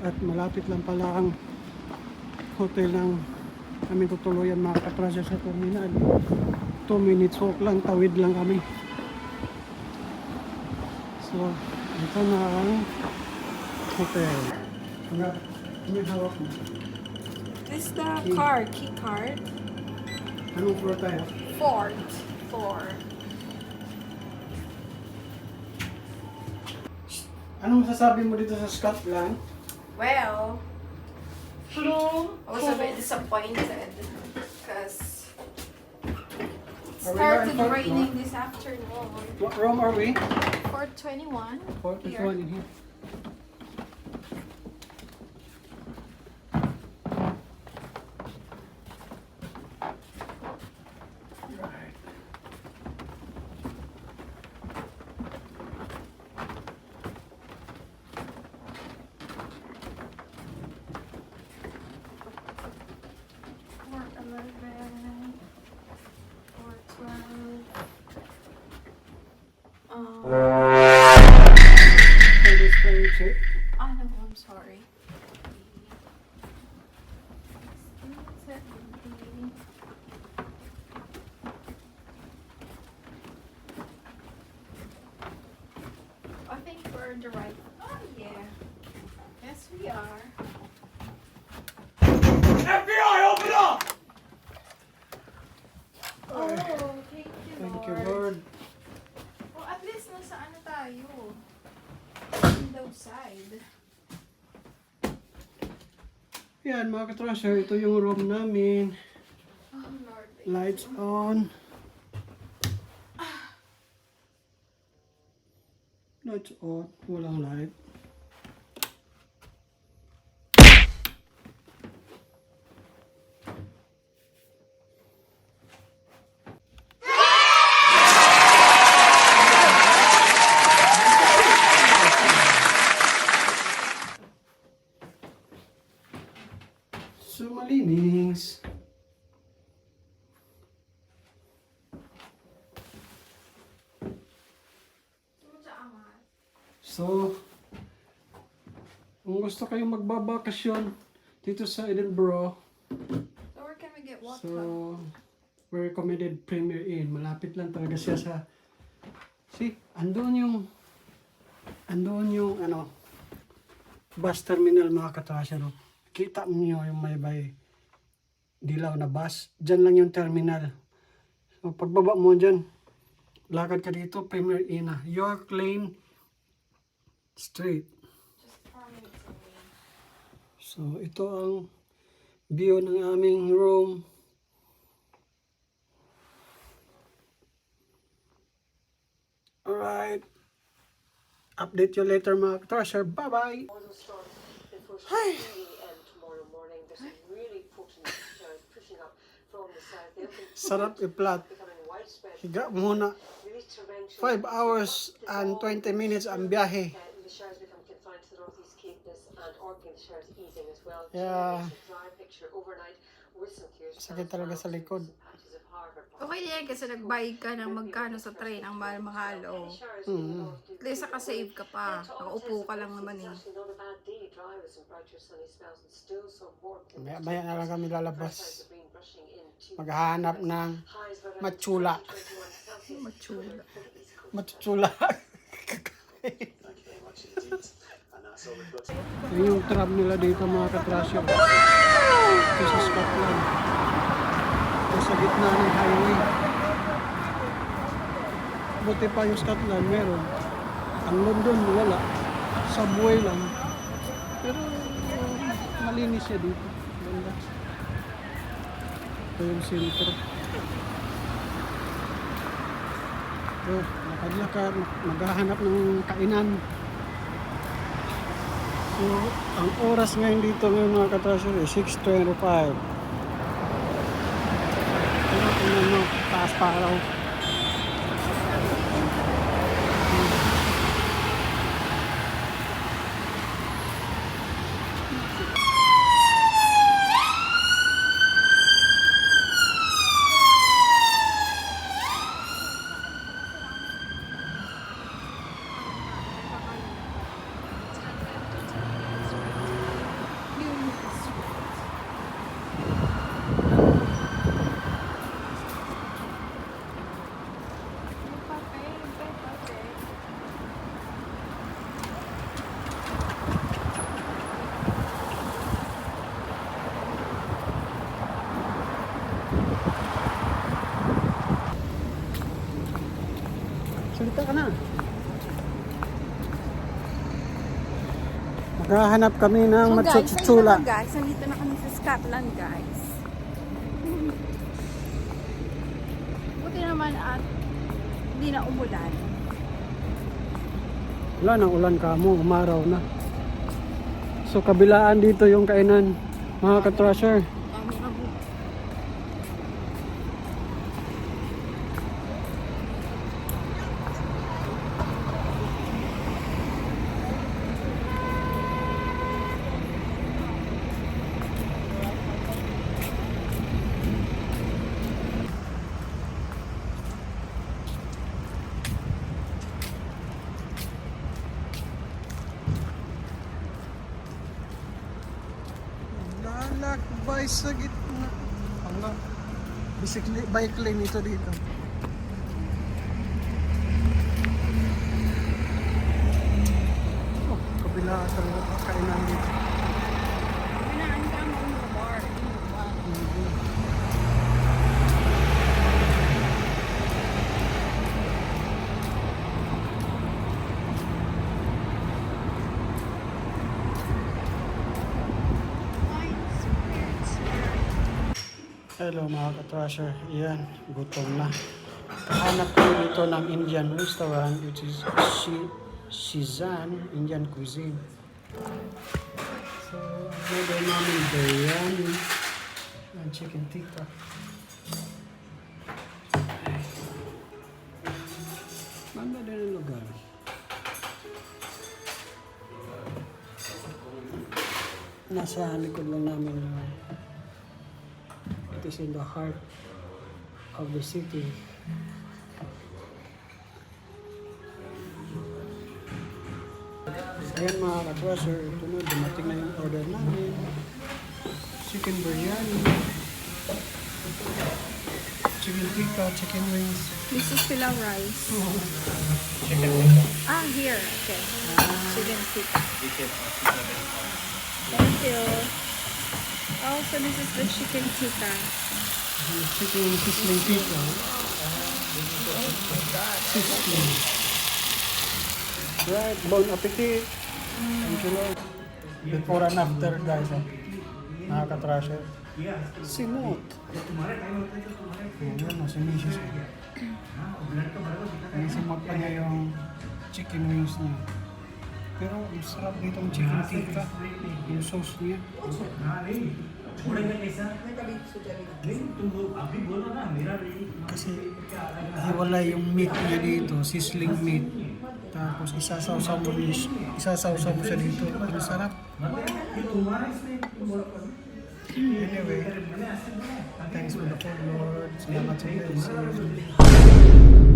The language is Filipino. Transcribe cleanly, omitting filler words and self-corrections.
at malapit lang pala ang hotel ng kami tutuluyan mga katrasya sa terminal. 2 minutes walk lang, tawid lang kami. So, ito na ang hotel. May hawak mo. This is the key card. Anong floor tayo? Fourth floor. Anong masasabi mo dito sa Scotland? Well, Hello! I was a bit disappointed because it Are we started on fourth raining this afternoon. What room are we? 421. 421 in here. Right. Four 11. 412. So this can you check? Oh no, I'm sorry. 16, 17. I think we're in the right. Oh yeah. Yes, we are. FBI, open up! Oh, thank you, Thank Lord. you, Lord. Well, at least nasa ano tayo? Window side. Yan mga katrasher, ito yung room namin. Oh, Lord. Thank Lights you. on. Lights on. Walang light. So malinis. So, kung gusto kayong magbabakasyon dito sa Edinburgh, So where can we get what? so we recommended Premier Inn. Malapit lang talaga siya sa andun yung ano bus terminal mga katrasya, no? Kita niyo yung may dilaw na bus. Diyan lang yung terminal. So pagbaba mo diyan, lakad ka dito, Premier Inn na. York Lane Street. Just 4 minutes away. So ito ang view ng aming room. Alright. Update you later mga katrasher. Bye-bye! Hi. And tomorrow morning, there's some really potent showers pushing up from the south. They'll be Sarap i-plot. becoming widespread. Higa muna. Really torrential. 5 hours and 20 minutes ang biyahe. The showers become confined to the northeast Caithness and Orkney. The showers easing as well. Yeah. It's a dry picture overnight with some clear Sakit spells talaga around sa likod. some patches of Harbour. Okay yan kasi nagbayad ka ng magkano sa train ang mahal-mahal. Oh. Showers in the north do At least nakasave ka pa. Nakaupo ka lang naman eh. It's actually not a bad day. Dry with some brighter sunny spells and still some warmth. in the Maya na lang kami Signs lalabas. of rain brushing into Maghahanap ng highs of around matsula. 21 Celsius. Machula. Matutsula. Yan yung tram nila dito mga katrasyo. Ito sa Scotland. Ito sa gitna ng highway. Buti pa yung Scotland meron. Ang London wala. Subway lang. Pero malinis siya dito. Ganda. Ito yung sentro. So, lakad-lakad, maghahanap ng kainan. So, ang oras ngayon dito ngayon mga katrasyo ay 6:25. Pero tingnan mo, taas pa araw. ka na. Maghahanap kami ng matsutsula. Guys, nandito na kami sa Scotland, guys. Buti naman at hindi na umulan. Wala nang ulan ka mo, umaraw na. So kabilaan dito yung kainan, mga ka-trasher. Lalakbay sa gitna. Hanggang bike lane ito dito. Oh, kabila sa kainan dito. Pinaan ka mo ng bar. Hello mga ka-trasher. Yan, gutom na. Hanap ko dito ng Indian restaurant which is Shizan Indian cuisine. So, order namin biryani and chicken tikka. Manda din ang lugar. Nasa likod lang namin lang. It is in the heart of the city. Ayan mga ka-trasher, ito na, dumating na yung order namin. Chicken biryani, chicken tikka, chicken wings. This is pilau rice. Chicken tikka. Ah, here. Okay. Chicken tikka. Thank you. Oh, so this is the chicken tikka. Chicken sizzling tikka. Sizzling. Right, bon appetit. Thank you Lord. Before and after guys, mga ka-trasher. Simot. Ayan o, si Mrs. Simot pa niya yung chicken wings niya. Pero ang sarap dito ang chicken tikka. Yung sauce niya. Kasi hiwalay yung meat niya dito, sizzling meat. Tapos isasawsaw mo siya dito. Ang sarap. Anyway, thanks for the food, Lord. Salamat sa blessing.